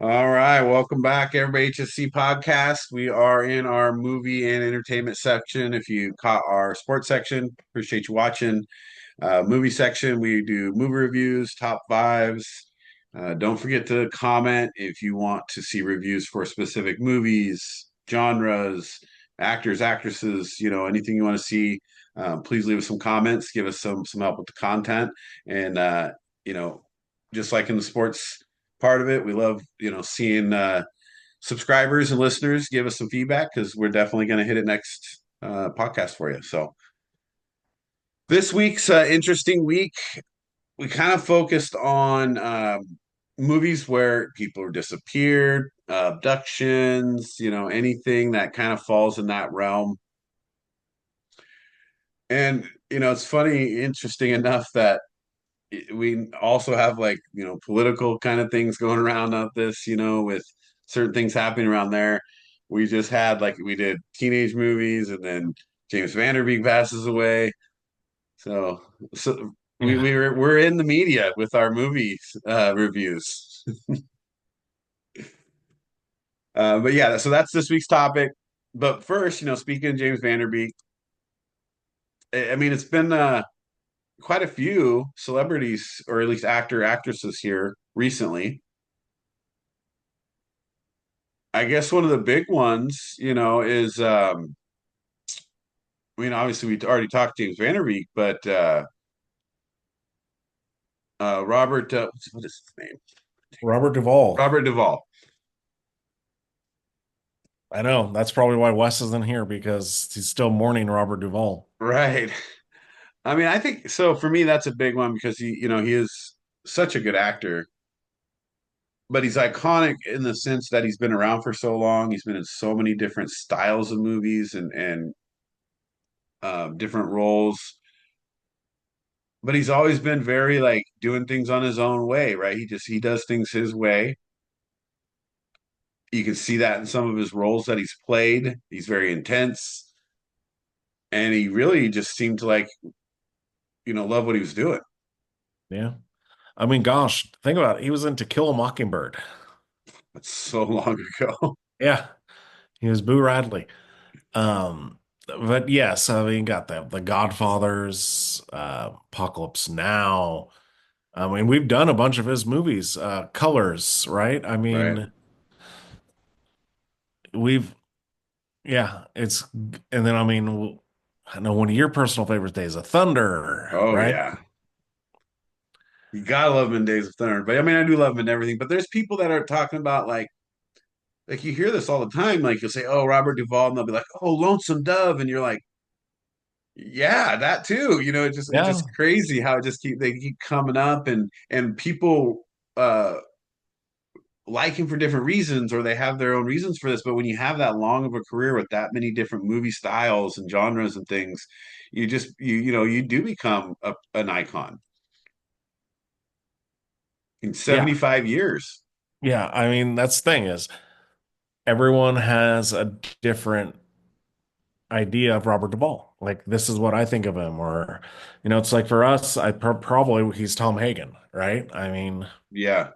All right, welcome back, everybody. HSC Podcast. We are in our movie and entertainment section. If you caught our sports section, appreciate you watching. Movie section, we do movie reviews, top fives. Don't forget to comment if you want to see reviews for specific movies, genres, actors, actresses. Anything you want to see. Please leave us some comments. Give us some help with the content, and you know, just like in the sports part of it, we love seeing subscribers and listeners give us some feedback because we're definitely going to hit it next podcast for you. So this week's interesting week, we kind of focused on movies where people are disappeared, abductions, anything that kind of falls in that realm. And it's funny, interesting enough that we also have like political kind of things going around on this, with certain things happening around there. We just had like we did teenage movies, and then James Vanderbeek passes away. So we Yeah. we're in the media with our movies reviews. But yeah, so that's this week's topic. But first, speaking of James Vanderbeek, I mean, it's been quite a few celebrities, or at least actresses here recently. I guess one of the big ones, is I mean, obviously we already talked James Vanderbeek, but Robert, what is his name? Robert Duvall. Robert Duvall. I know. That's probably why Wes isn't here because he's still mourning Robert Duvall. Right. I mean, I think so. For me, that's a big one because he is such a good actor, but he's iconic in the sense that he's been around for so long. He's been in so many different styles of movies and different roles. But he's always been very like doing things on his own way, right? He does things his way. You can see that in some of his roles that he's played. He's very intense, and he really just seemed to like, love what he was doing. Yeah. I mean, gosh, think about it. He was in To Kill a Mockingbird. That's so long ago. Yeah. He was Boo Radley. But yes, I mean, got the Godfathers, Apocalypse Now. I mean, we've done a bunch of his movies, Colors, right? I Right. mean, we've, yeah, and then I mean, I know one of your personal favorites, Days of Thunder, Oh right? yeah. You gotta love him in Days of Thunder. But I mean, I do love him in everything. But there's people that are talking about like you hear this all the time. Like you'll say, "Oh, Robert Duvall," and they'll be like, "Oh, Lonesome Dove," and you're like, "Yeah, that too." It's just Yeah. crazy how they keep coming up, and people uh like him for different reasons, or they have their own reasons for this. But when you have that long of a career with that many different movie styles and genres and things, you do become an icon in Yeah. 75 years. Yeah. I mean, that's the thing is everyone has a different idea of Robert Duvall. Like, this is what I think of him. Or, it's like for us, probably he's Tom Hagen, right? I mean, Yeah.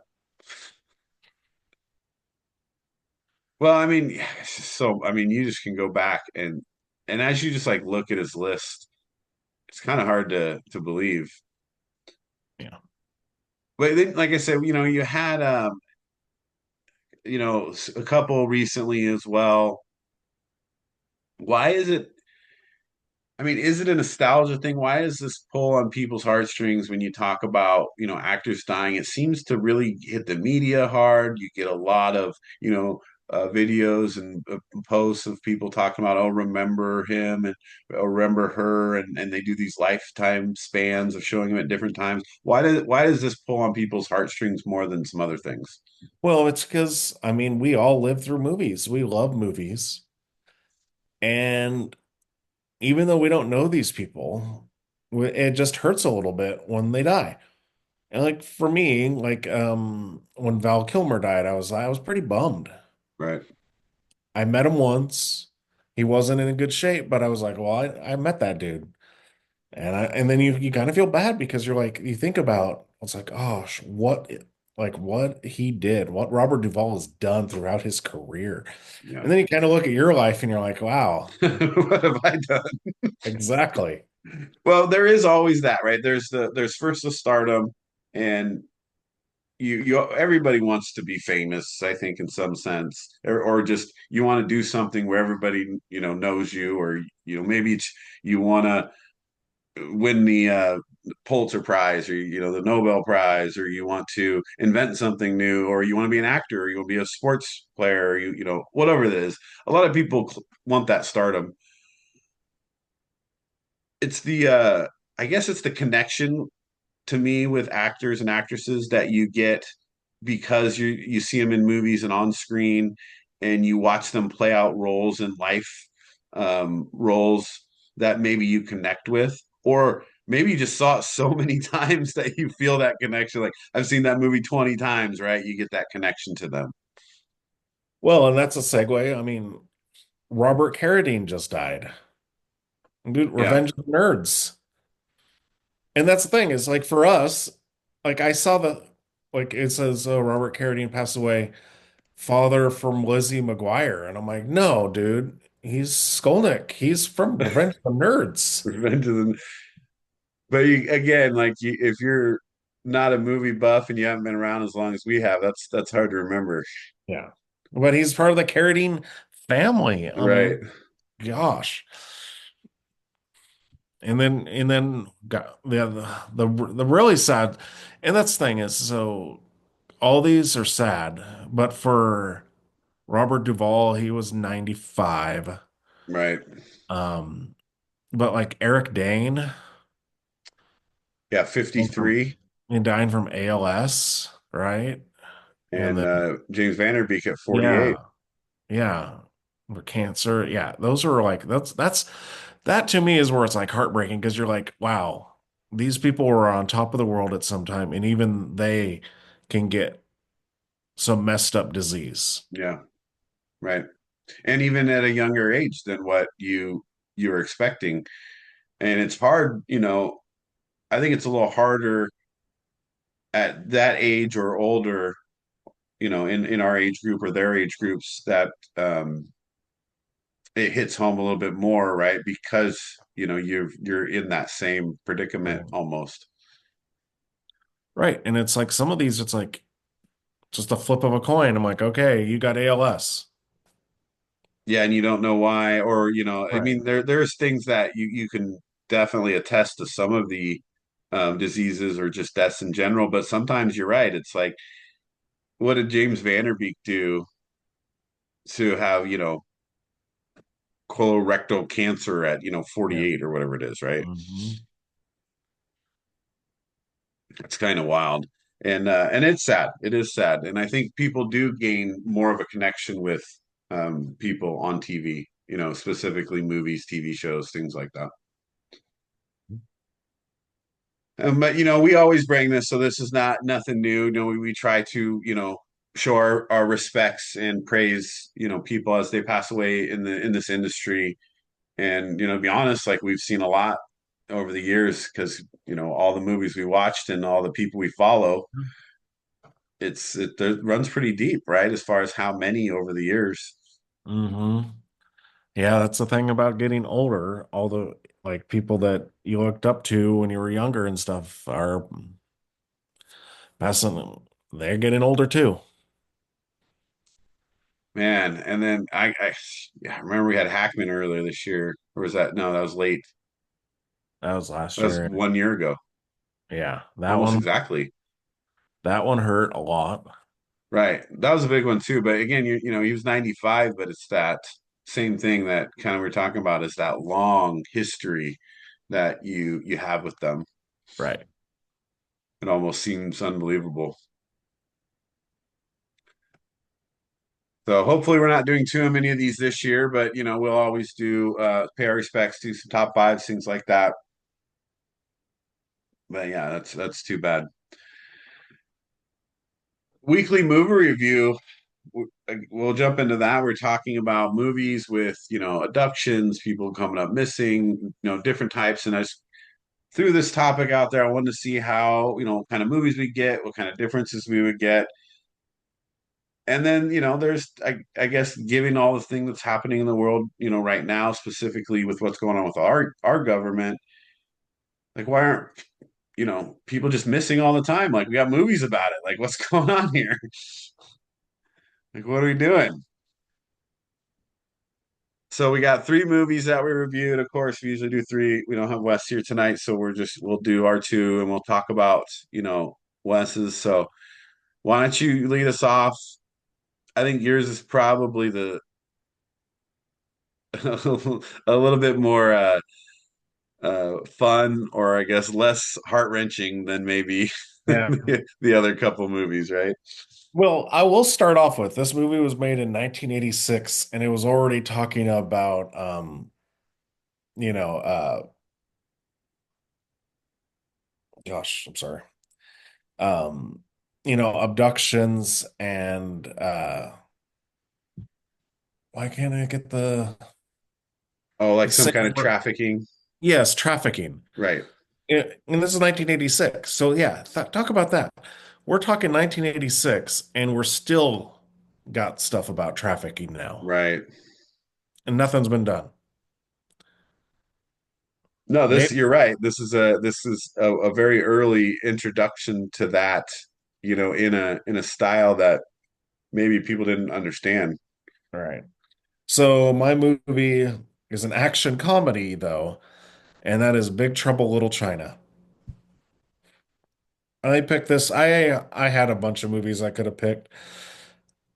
Well, I mean, yeah, so I mean, you just can go back and as you just like look at his list, it's kind of hard to believe. yeah. But then, like I said, you had a couple recently as well. Why is it? I mean, is it a nostalgia thing? Why is this pull on people's heartstrings when you talk about, actors dying? It seems to really hit the media hard. You get a lot of, videos and posts of people talking about, oh, remember him and oh, remember her, and they do these lifetime spans of showing him at different times. Why does this pull on people's heartstrings more than some other things? Well, it's because, I mean, we all live through movies. We love movies. And even though we don't know these people, it just hurts a little bit when they die. And like for me, like when Val Kilmer died, I was pretty bummed. Right. I met him once. He wasn't in good shape, but I was like, well, I met that dude. And then you kind of feel bad because you're like, you think about it's like, gosh, what? like what he did, what Robert Duvall has done throughout his career. Yeah. And then you kind of look at your life and you're like, wow, What have I done? exactly. Well, there is always that, right? There's first the stardom, and you everybody wants to be famous, I think, in some sense, or just you want to do something where everybody knows you, or maybe you want to win the Pulitzer Prize, or the Nobel Prize, or you want to invent something new, or you want to be an actor, or you want to be a sports player, or whatever it is. A lot of people want that stardom. It's the I guess it's the connection to me with actors and actresses that you get because you see them in movies and on screen, and you watch them play out roles in life, roles that maybe you connect with, or maybe you just saw it so many times that you feel that connection. Like, I've seen that movie 20 times, right? You get that connection to them. Well, and that's a segue. I mean, Robert Carradine just died. Dude, Yeah. Revenge of the Nerds. And that's the thing is like for us, like I saw the like it says Robert Carradine passed away, father from Lizzie McGuire, and I'm like, no, dude, he's Skolnick. He's from Revenge of the Nerds. Revenge of the But again, like if you're not a movie buff and you haven't been around as long as we have, that's hard to remember. Yeah, but he's part of the Carradine family. I Right. mean, gosh. And then got the really sad, and that's the thing is so all these are sad, but for Robert Duvall, he was 95. Right. Um, but like Eric Dane Yeah, and from 53. and dying from ALS, right? And And then James Vanderbeek at 48. yeah, yeah, for cancer. Yeah, those are like that's that to me is where it's like heartbreaking because you're like, wow, these people were on top of the world at some time, and even they can get some messed up disease. Yeah, right. And even at a younger age than what you were expecting. And it's hard, I think it's a little harder at that age or older, in our age group or their age groups, that it hits home a little bit more, right? Because you're in that same predicament Right. almost. Right. And it's like some of these, it's like just a flip of a coin. I'm like, okay, you got ALS. Yeah, and you don't know why, or I Right. mean, there's things that you can definitely attest to some of the diseases or just deaths in general, but sometimes you're right. It's like, what did James Vanderbeek do to have colorectal cancer at Yeah. 48 or whatever it is, right? Hmm. It's kind of wild. And it's sad. It is sad. And I think people do gain more of a connection with people on TV, specifically movies, TV shows, things like that. But we always bring this, so this is not nothing new. We try to show our respects and praise people as they pass away in this industry. And to be honest, like, we've seen a lot over the years because all the movies we watched and all the people we follow. It runs pretty deep, right? As far as how many over the years. Hmm. Yeah, that's the thing about getting older. All the like people that you looked up to when you were younger and stuff are passing, they're getting older too. Man, and then yeah, I remember we had Hackman earlier this year. Or was that no, that was late. That was last That was year. 1 year ago. Yeah, Almost exactly. that one hurt a lot. Right. That was a big one too. But again, he was 95, but it's that same thing that kind of we're talking about, is that long history that you have with them. Right. It almost seems unbelievable. So hopefully we're not doing too many of these this year, but we'll always do pay our respects, do some top fives, things like that. But yeah, that's too bad. Weekly movie review. We'll jump into that. We're talking about movies with abductions, people coming up missing, different types. And I just threw this topic out there. I wanted to see how, what kind of movies we get, what kind of differences we would get. And then, there's, I guess, given all the thing that's happening in the world, right now, specifically with what's going on with our government, like, why aren't, people just missing all the time? Like, we got movies about it. Like, what's going on here? Like, what are we doing? So we got three movies that we reviewed. Of course, we usually do three. We don't have Wes here tonight, so we'll do our two and we'll talk about, Wes's. So why don't you lead us off? I think yours is probably the a little bit more fun, or I guess less heart-wrenching than maybe Yeah. the other couple movies, right? Well, I will start off with this movie was made in 1986 and it was already talking about you know, gosh, I'm sorry. Um, abductions and why can't I get Oh, like the some kind same of word? trafficking, Yes, trafficking. right? And this is 1986. So yeah, th talk about that. We're talking 1986 and we're still got stuff about trafficking now. Right. And nothing's been done. No, They you're right. This is a very early introduction to that, in a style that maybe people didn't understand. All right. So my movie is an action comedy though, and that is Big Trouble Little China. I picked this. I had a bunch of movies I could have picked.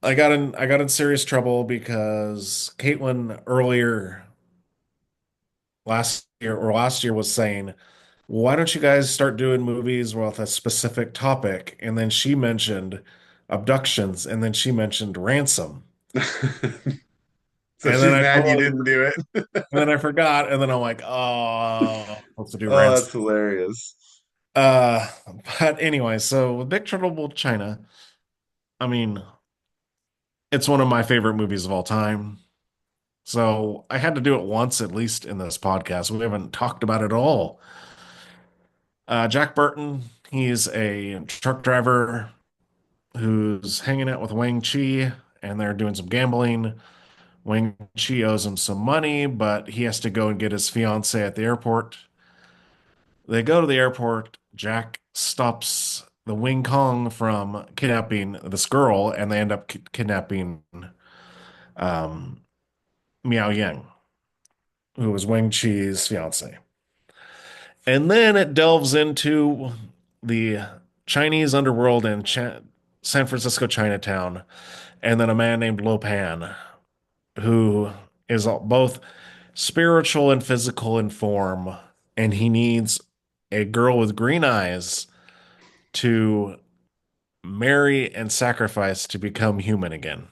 I got in serious trouble because Caitlin earlier last year was saying, "Why don't you guys start doing movies with a specific topic?" And then she mentioned abductions, and then she mentioned ransom. So And then she's I mad you totally didn't do it. and then I forgot, and then I'm like, "Oh, I'm supposed to do Oh, ransom." that's hilarious. Uh, but anyway, so with Big Trouble in China, I mean, it's one of my favorite movies of all time. So I had to do it once at least in this podcast. We haven't talked about it at all. Jack Burton, he's a truck driver who's hanging out with Wang Chi, and they're doing some gambling. Wang Chi owes him some money, but he has to go and get his fiance at the airport. They go to the airport. Jack stops the Wing Kong from kidnapping this girl, and they end up kidnapping um, Miao Yang, who was Wang Chi's fiance. And then it delves into the Chinese underworld in San Francisco Chinatown, and then a man named Lo Pan, who is both spiritual and physical in form, and he needs a girl with green eyes to marry and sacrifice to become human again.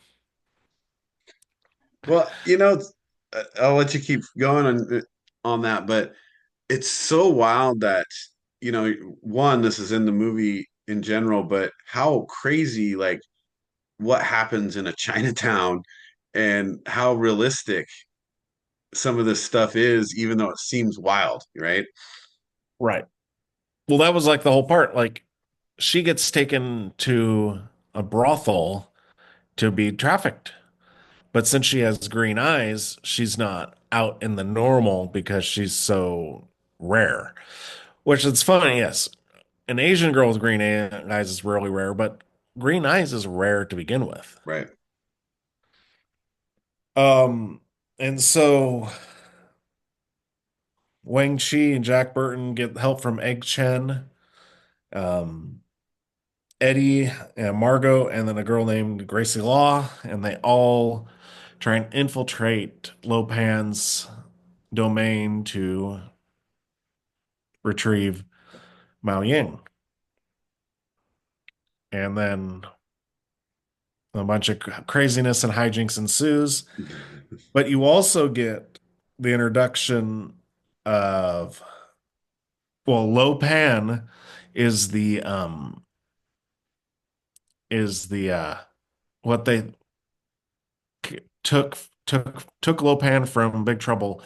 Well, I'll let you keep going on that, but it's so wild that, one, this is in the movie in general, but how crazy, like, what happens in a Chinatown and how realistic some of this stuff is, even though it seems wild, right? Right. Well, that was like the whole part. Like, she gets taken to a brothel to be trafficked. But since she has green eyes, she's not out in the normal because she's so rare. Which is funny, yes. An Asian girl with green eyes is really rare, but green eyes is rare to begin with. Right. Um, and so Wang Chi and Jack Burton get help from Egg Chen, um, Eddie and Margot, and then a girl named Gracie Law, and they all try and infiltrate Lopan's domain to retrieve Mao Ying. And then a bunch of craziness and hijinks ensues. But you also get the introduction of, well, Lo Pan is the what they took took Lo Pan from Big Trouble,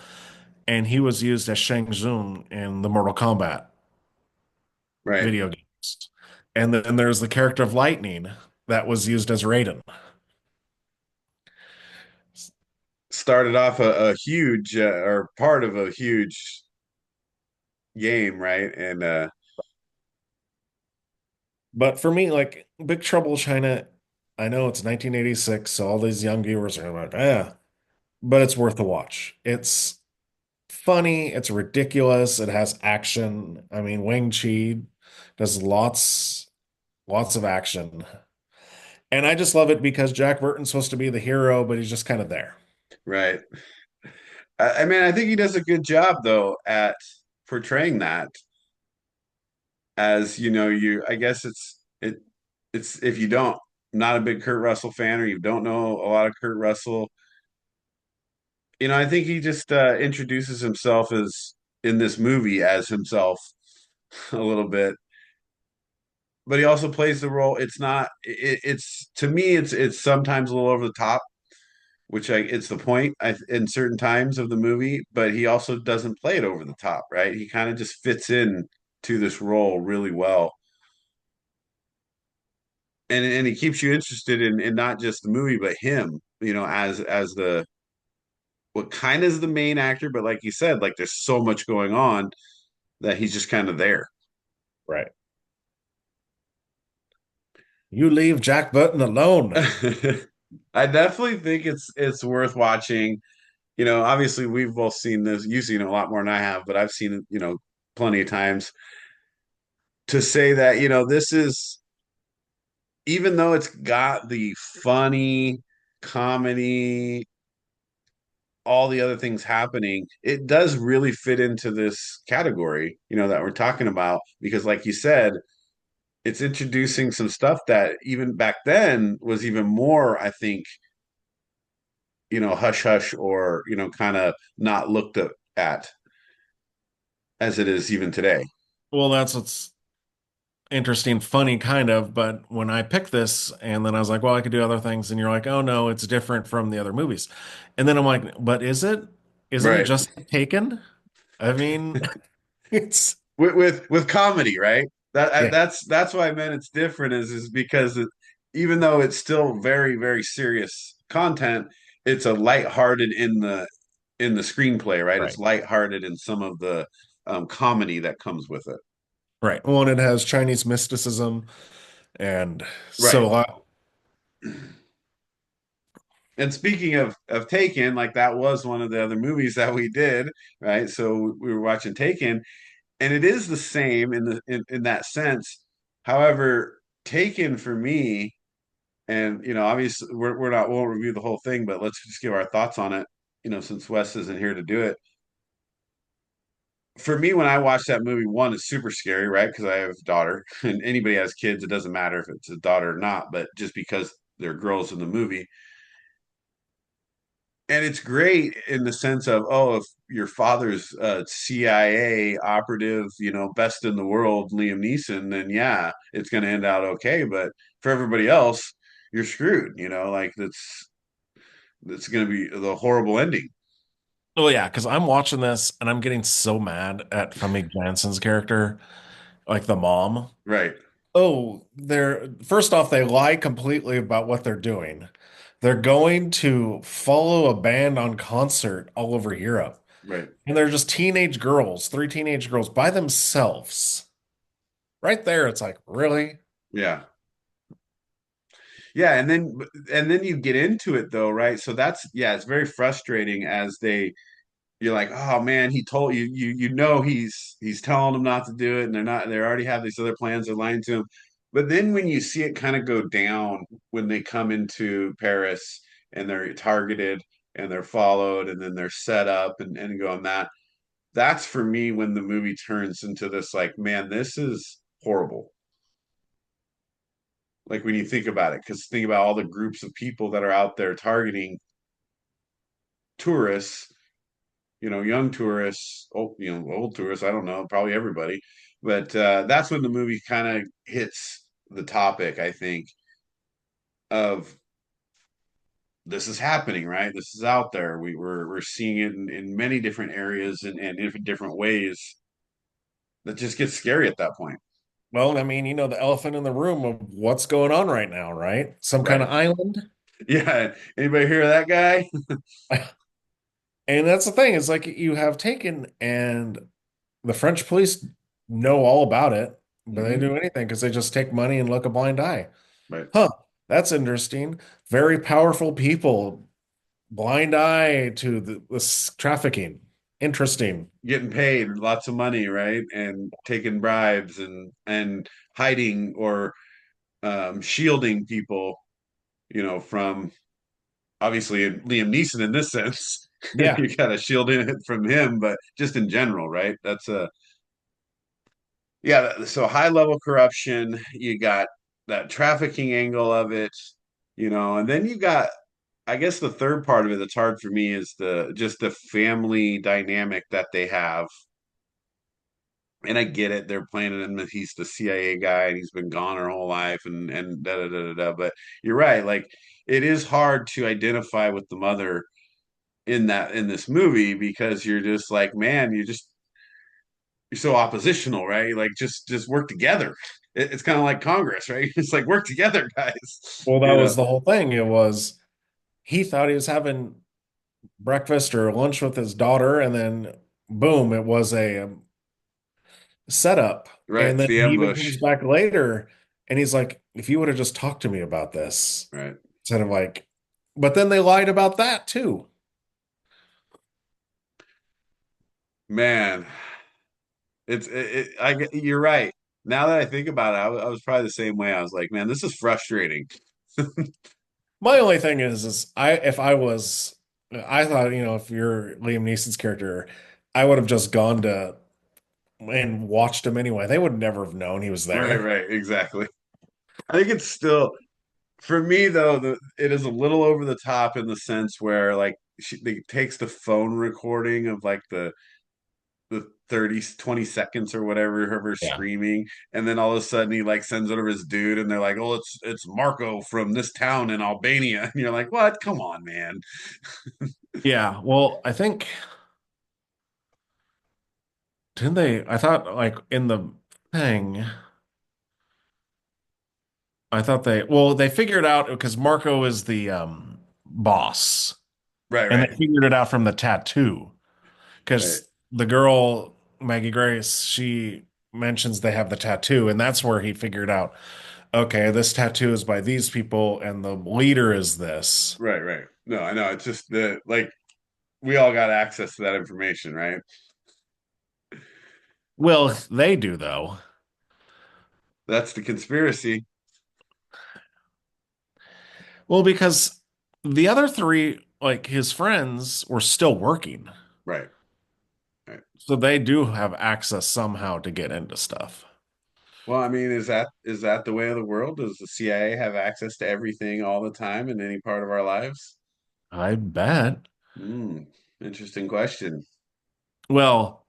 and he was used as Shang Tsung in the Mortal Kombat. Right. video games. And then there's the character of Lightning that was used as Raiden. Started off a huge or part of a huge game, right? And But for me, like Big Trouble China, I know it's 1986, so all these young viewers are like, ah, but it's worth a watch. It's funny, it's ridiculous, it has action. I mean, Wang Chi does lots of action. And I just love it because Jack Burton's supposed to be the hero, but he's just kind of there. right. I mean, I think he does a good job though at portraying that as, you I guess it's if you don't not a big Kurt Russell fan or you don't know a lot of Kurt Russell, I think he just introduces himself as in this movie as himself a little bit, but he also plays the role. It's not it's to me it's sometimes a little over the top, which it's the point in certain times of the movie, but he also doesn't play it over the top, right? He kind of just fits in to this role really well. And he keeps you interested in not just the movie, but him, as the what kind of is the main actor, but like you said, like there's so much going on that he's just kind of there. Right. You leave Jack Burton alone. I definitely think it's worth watching. Obviously we've both seen this. You've seen it a lot more than I have, but I've seen it, plenty of times to say that, this is even though it's got the funny comedy, all the other things happening, it does really fit into this category, that we're talking about because like you said, it's introducing some stuff that even back then was even more, I think, hush hush or, kind of not looked at as it is even today. Well, that's what's interesting, funny kind of, but when I picked this and then I was like, well, I could do other things, and you're like, oh no, it's different from the other movies. And then I'm like, but is it? Isn't it Right. just Taken? I mean, it's With comedy, right? yeah, That's why I meant it's different is because even though it's still very very serious content, it's a lighthearted in the screenplay, right? It's right. lighthearted in some of the comedy that comes with it. Right. Well, and it has Chinese mysticism and Right. so a lot. And speaking of Taken, like that was one of the other movies that we did, right? So we were watching Taken, and it is the same in that sense. However, Taken for me, and obviously we're not won't review the whole thing, but let's just give our thoughts on it. Since Wes isn't here to do it. For me, when I watch that movie, one, it's super scary, right? Because I have a daughter, and anybody has kids, it doesn't matter if it's a daughter or not, but just because they're girls in the movie. And it's great in the sense of, oh, if your father's a CIA operative, best in the world, Liam Neeson, then yeah, it's going to end out okay. But for everybody else, you're screwed. Like that's going to be the horrible ending. Oh yeah, because I'm watching this and I'm getting so mad at Femi Janssen's character, like the mom. Right, Oh, they're first off, they lie completely about what they're doing. They're going to follow a band on concert all over Europe. right, And they're just teenage girls, three teenage girls by themselves. Right there, it's like, really? yeah, yeah. And then you get into it though, right? So that's yeah, it's very frustrating as you're like, oh man, he told you, he's telling them not to do it, and they already have these other plans, they're lying to him. But then when you see it kind of go down when they come into Paris and they're targeted and they're followed and then they're set up and go on that's for me when the movie turns into this like, man, this is horrible. Like when you think about it, because think about all the groups of people that are out there targeting tourists, young tourists, old tourists, I don't know, probably everybody. But that's when the movie kind of hits the topic, I think, of this is happening, right? This is out there. We're seeing it in many different areas and in different ways that just gets scary at that point. Well, I mean, the elephant in the room of what's going on right now, right? Some kind Right. of island. Yeah. Anybody hear of that guy? And that's the thing, is like you have taken, and the French police know all about it, but they Hmm. do anything because they just take money and look a blind eye. Right. Huh, that's interesting. Very powerful people, blind eye to this trafficking. Interesting. Getting paid lots of money, right? And taking bribes and hiding or shielding people, from obviously Liam Neeson in this sense. Yeah. You got to shield it from him, but just in general, right? That's a yeah. So high level corruption. You got that trafficking angle of it, and then you got, I guess, the third part of it that's hard for me is the family dynamic that they have. And I get it, they're playing him that he's the CIA guy and he's been gone her whole life and da da da da da. But you're right, like it is hard to identify with the mother in this movie because you're just like, man, you're so oppositional, right? Like just work together. It's kind of like Congress, right? It's like work together, guys. Well, that was the whole thing. It was he thought he was having breakfast or lunch with his daughter, and then boom, it was a setup. Right? And It's then the he even ambush, comes back later and he's like, if you would have just talked to me about this, right? instead of like, but then they lied about that too. Man, you're right. Now that I think about it, I was probably the same way. I was like, man, this is frustrating. My only thing is if I was, I thought, if you're Liam Neeson's character, I would have just gone to and watched him anyway. They would never have known he was Right, there. right, exactly. I think it's still for me though, it is a little over the top in the sense where like they takes the phone recording of like the 30, 20 seconds or whatever of her Yeah. screaming, and then all of a sudden he like sends it over his dude and they're like, oh, it's Marco from this town in Albania. And you're like, what? Come on, man. Yeah. Well, I think, didn't they? I thought like in the thing, I thought they figured out because Marco is the boss, Right, and right, they figured it out from the tattoo. right, Because the girl, Maggie Grace, she mentions they have the tattoo, and that's where he figured out, okay, this tattoo is by these people, and the leader is this. right, right. No, I know. It's just the like we all got access to that information, right? Well, they do though. That's the conspiracy. Well, because the other three, like his friends, were still working. Right, right. So they do have access somehow to get into stuff. Well, I mean, is that the way of the world? Does the CIA have access to everything all the time in any part of our lives? I bet. Hmm. Interesting question. Well,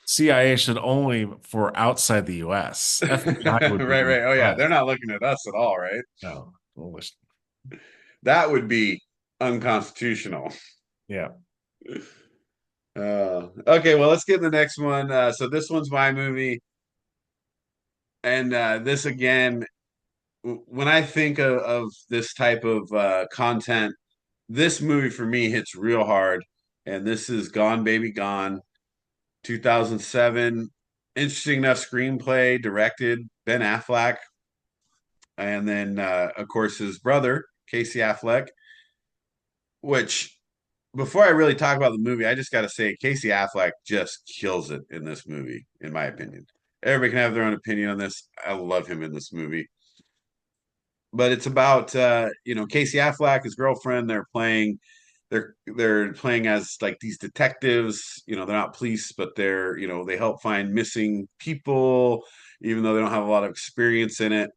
CIA should only for outside the US. FBI Right, would be right. Oh yeah, they're us. not looking at us at all, right? No. That would be unconstitutional. Yeah. Okay, well, let's get in the next one. So this one's my movie, and this again, when I think of this type of content, this movie for me hits real hard, and this is Gone Baby Gone, 2007. Interesting enough screenplay, directed Ben Affleck, and then of course his brother Casey Affleck. Which, before I really talk about the movie, I just got to say Casey Affleck just kills it in this movie, in my opinion. Everybody can have their own opinion on this. I love him in this movie, but it's about Casey Affleck, his girlfriend. They're playing as like these detectives. They're not police, but they help find missing people, even though they don't have a lot of experience in it.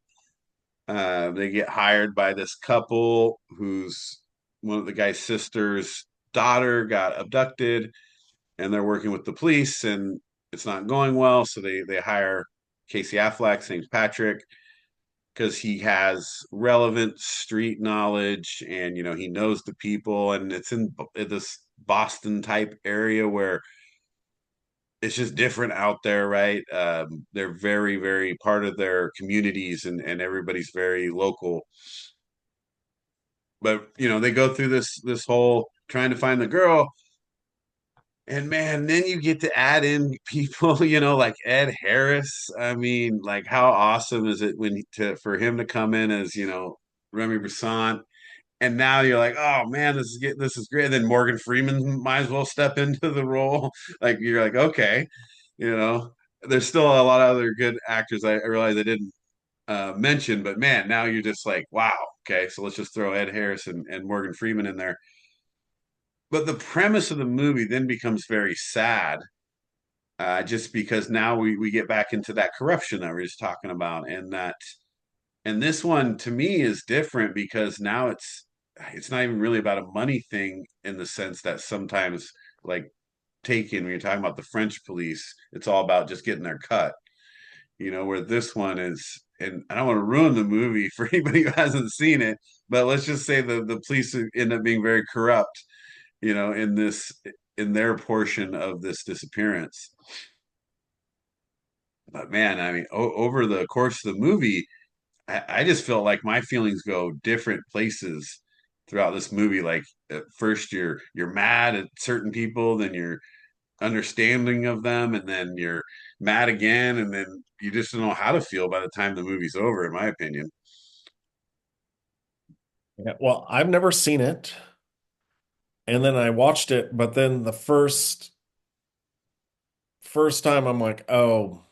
They get hired by this couple who's one of the guy's sister's daughter got abducted, and they're working with the police, and it's not going well. So they hire Casey Affleck, St. Patrick, because he has relevant street knowledge, and he knows the people, and it's in this Boston type area where it's just different out there, right? They're very, very part of their communities, and everybody's very local. But they go through this whole trying to find the girl, and man, then you get to add in people, like Ed Harris. I mean, like how awesome is it for him to come in as Remy Brisson, and now you're like, oh man, this is great. And then Morgan Freeman might as well step into the role. Like you're like, okay, you know, there's still a lot of other good actors I realize I didn't mention, but man, now you're just like, wow, okay, so let's just throw Ed Harris and Morgan Freeman in there. But the premise of the movie then becomes very sad, just because now we get back into that corruption that we are just talking about, and this one to me is different because now it's not even really about a money thing in the sense that sometimes like taken when you're talking about the French police, it's all about just getting their cut. Where this one is, and I don't want to ruin the movie for anybody who hasn't seen it, but let's just say the police end up being very corrupt, in their portion of this disappearance. But man, I mean, over the course of the movie, I just felt like my feelings go different places throughout this movie. Like at first you're mad at certain people, then you're understanding of them, and then you're mad again, and then you just don't know how to feel by the time the movie's over, in my opinion. Yeah, well, I've never seen it. And then I watched it, but then the first time I'm like, oh,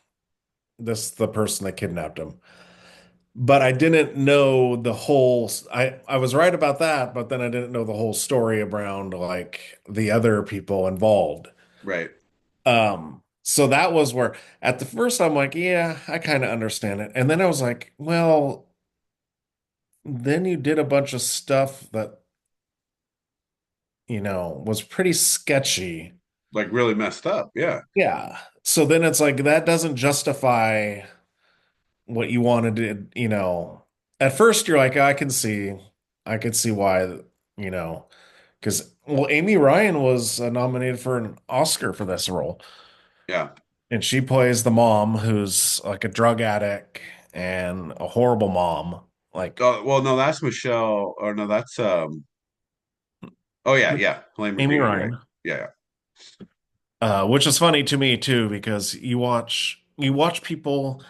this is the person that kidnapped him. But I didn't know the whole I was right about that, but then I didn't know the whole story around like the other people involved. Right. So that was where at the first I'm like, yeah, I kind of understand it. And then I was like, well, then you did a bunch of stuff that, was pretty sketchy. Like really messed up. Yeah. Yeah. So then it's like that doesn't justify what you wanted to. At first you're like, I can see why, you know, because well, Amy Ryan was nominated for an Oscar for this role, Yeah. and she plays the mom who's like a drug addict and a horrible mom. Like Oh, well, no, that's Michelle, or no, that's oh yeah, yeah, Helene Amy McGregor, you're right. Ryan, Yeah, which is funny to me too because you watch people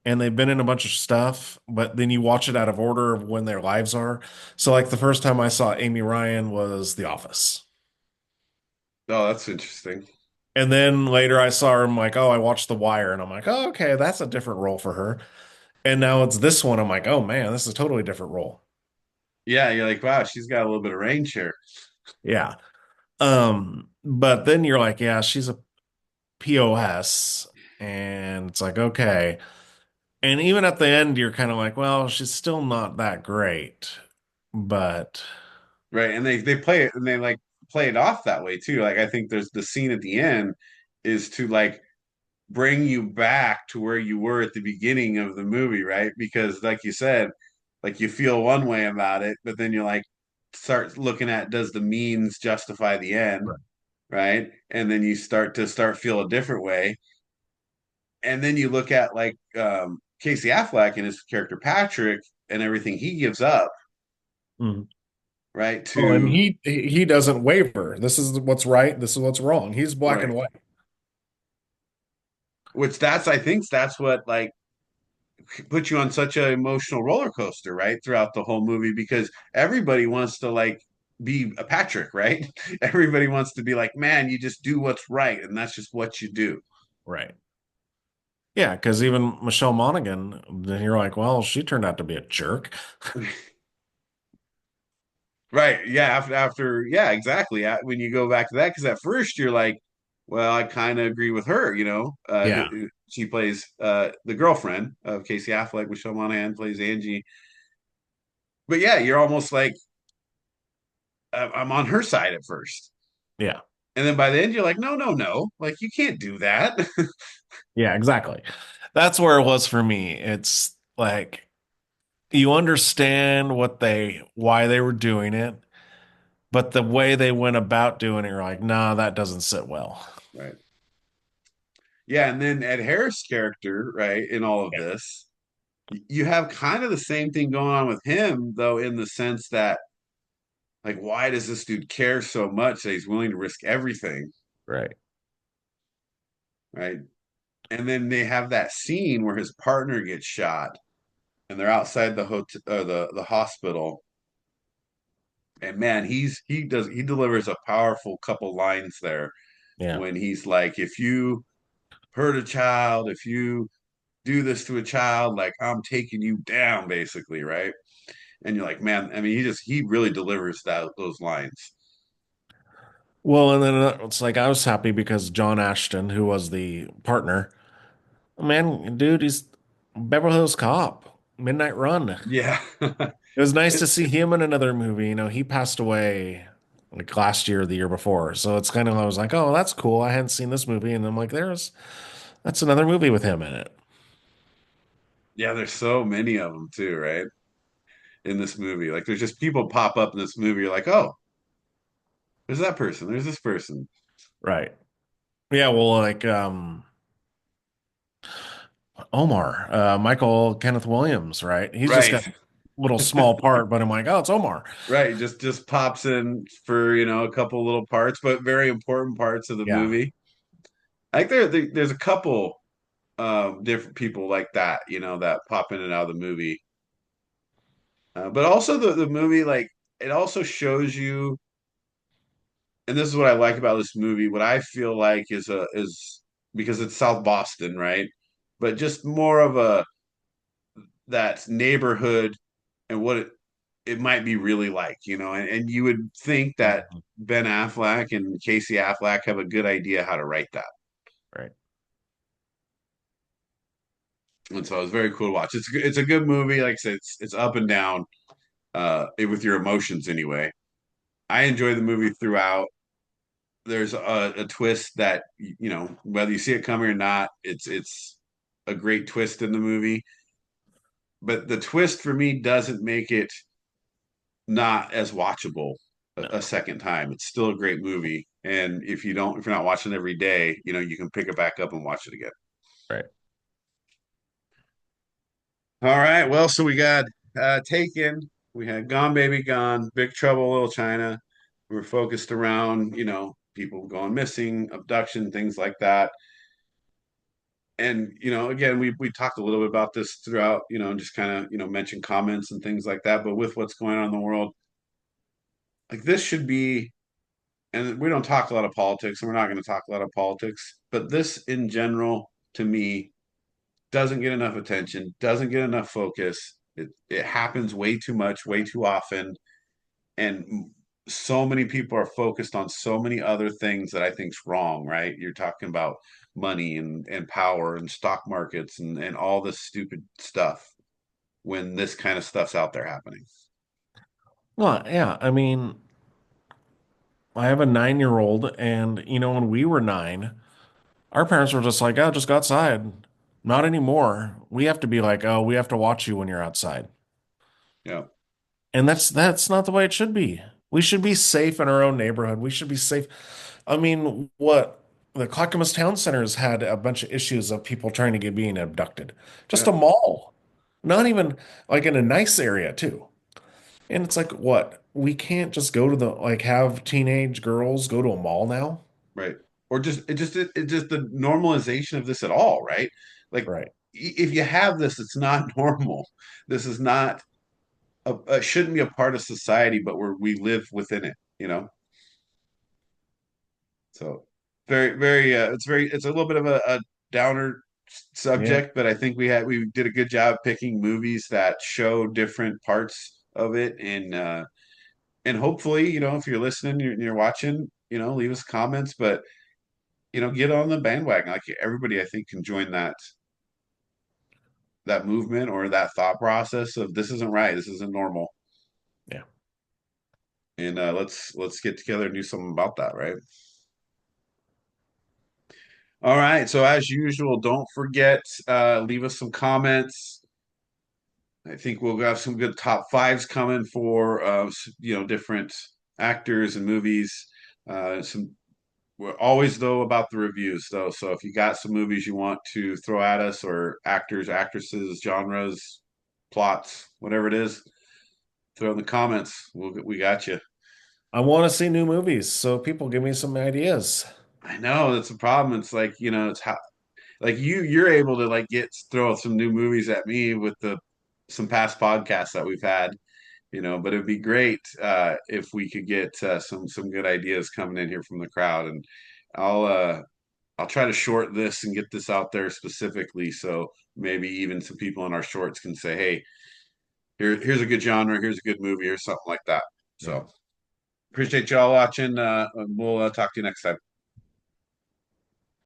and they've been in a bunch of stuff, but then you watch it out of order of when their lives are. So like the first time I saw Amy Ryan was The Office. yeah. Oh, that's interesting. And then later I saw her, I'm like, oh, I watched The Wire, and I'm like, oh, okay, that's a different role for her. And now it's this one. I'm like, oh man, this is a totally different role. Yeah, you're like, wow, she's got a little bit of range here. Yeah. But then you're like, yeah, she's a POS. And it's like, okay. And even at the end, you're kind of like, well, she's still not that great. But Right. And they play it, and they like play it off that way too. Like I think there's the scene at the end is to like bring you back to where you were at the beginning of the movie, right? Because like you said, like you feel one way about it, but then you like start looking at, does the means justify the end, right? And then you start feel a different way. And then you look at like Casey Affleck and his character Patrick and everything he gives up, Mhm. right? Oh, and To he doesn't waver. This is what's right. This is what's wrong. He's black right. and white. Which that's I think that's what like put you on such an emotional roller coaster, right? Throughout the whole movie because everybody wants to like be a Patrick, right? Everybody wants to be like, man, you just do what's right, and that's just what you do. Right. Yeah, because even Michelle Monaghan, then you're like, well, she turned out to be a jerk. Right. Yeah. After, yeah, exactly. When you go back to that, because at first you're like, well, I kind of agree with her, Yeah. she plays the girlfriend of Casey Affleck. Michelle Monaghan plays Angie. But yeah, you're almost like, I'm on her side at first. Yeah. And then by the end, you're like, no, no, no. Like, you can't do that. Yeah, exactly. That's where it was for me. It's like you understand why they were doing it, but the way they went about doing it, you're like, nah, that doesn't sit well. Right. Yeah, and then Ed Harris' character, right, in all of Yeah. this, you have kind of the same thing going on with him, though, in the sense that, like, why does this dude care so much that he's willing to risk everything, Right. right? And then they have that scene where his partner gets shot, and they're outside the hotel, the hospital, and man, he delivers a powerful couple lines there Yeah. when he's like, if you hurt a child, if you do this to a child, like I'm taking you down, basically, right? And you're like, man, I mean, he really delivers those lines. Well, and then it's like I was happy because John Ashton, who was the partner, man, dude, he's Beverly Hills Cop, Midnight Run. Yeah. It was nice to It, see him in another movie. You know, he passed away like last year or the year before. So it's kind of, I was like, oh, that's cool. I hadn't seen this movie. And I'm like, that's another movie with him in it. yeah, there's so many of them too, right? In this movie. Like there's just people pop up in this movie. You're like, oh, there's that person. There's this person. Right. Yeah. Well, like, Omar, Michael Kenneth Williams, right? He's just Right. got a little small part, but I'm like, oh, it's Omar. Right. Just pops in for, a couple little parts, but very important parts of the Yeah. movie. I think there's a couple different people like that, that pop in and out of the movie. But also the movie, like it also shows you, and this is what I like about this movie. What I feel like is because it's South Boston, right? But just more of a that neighborhood and what it might be really like, and you would think that Mhm. Ben Affleck and Casey Affleck have a good idea how to write that. Right. And so it was very cool to watch. It's a good movie. Like I said, it's up and down with your emotions anyway. I enjoy the movie throughout. There's a twist that whether you see it coming or not, it's a great twist in the movie. But the twist for me doesn't make it not as watchable a No. second time. It's still a great movie, and if you're not watching every day, you can pick it back up and watch it again. Right. All right, well, so we got Taken, we had Gone Baby Gone, Big Trouble Little China. We were focused around people going missing, abduction, things like that. And again, we talked a little bit about this throughout, just kind of mention comments and things like that. But with what's going on in the world, like this should be, and we don't talk a lot of politics, and we're not going to talk a lot of politics, but this in general, to me, doesn't get enough attention, doesn't get enough focus. It happens way too much, way too often, and so many people are focused on so many other things that I think's wrong, right? You're talking about money and power and stock markets and all this stupid stuff when this kind of stuff's out there happening. Well, yeah. I mean, I have a 9-year old, and when we were 9, our parents were just like, "Oh, just go outside." Not anymore. We have to be like, "Oh, we have to watch you when you're outside." Yeah, And that's not the way it should be. We should be safe in our own neighborhood. We should be safe. I mean, what the Clackamas Town Center has had a bunch of issues of people trying to get being abducted. Just yeah, a mall. Not even like in a nice area too. And it's like, what? We can't just go to the like have teenage girls go to a mall now? right. Or just the normalization of this at all, right? Like Right. if you have this, it's not normal. This is not shouldn't be a part of society, but we live within it. So very it's a little bit of a downer Yeah. subject, but I think we did a good job picking movies that show different parts of it, and hopefully if you're listening, you're watching, leave us comments, but get on the bandwagon. Like everybody I think can join that movement or that thought process of this isn't right, this isn't normal, Yeah. and let's get together and do something about that, right? All right. So as usual, don't forget, leave us some comments. I think we'll have some good top fives coming for different actors and movies. Some we're always though about the reviews though. So if you got some movies you want to throw at us, or actors, actresses, genres, plots, whatever it is, throw in the comments. We got you. I want to see new movies, so people give me some ideas. I know that's the problem. It's like, it's how like you're able to like get throw some new movies at me with the some past podcasts that we've had, but it'd be great if we could get some good ideas coming in here from the crowd. And I'll uh I'll try to short this and get this out there specifically, so maybe even some people in our shorts can say, hey, here's a good genre, here's a good movie, or something like that. Yeah. So appreciate y'all watching. We'll talk to you next time.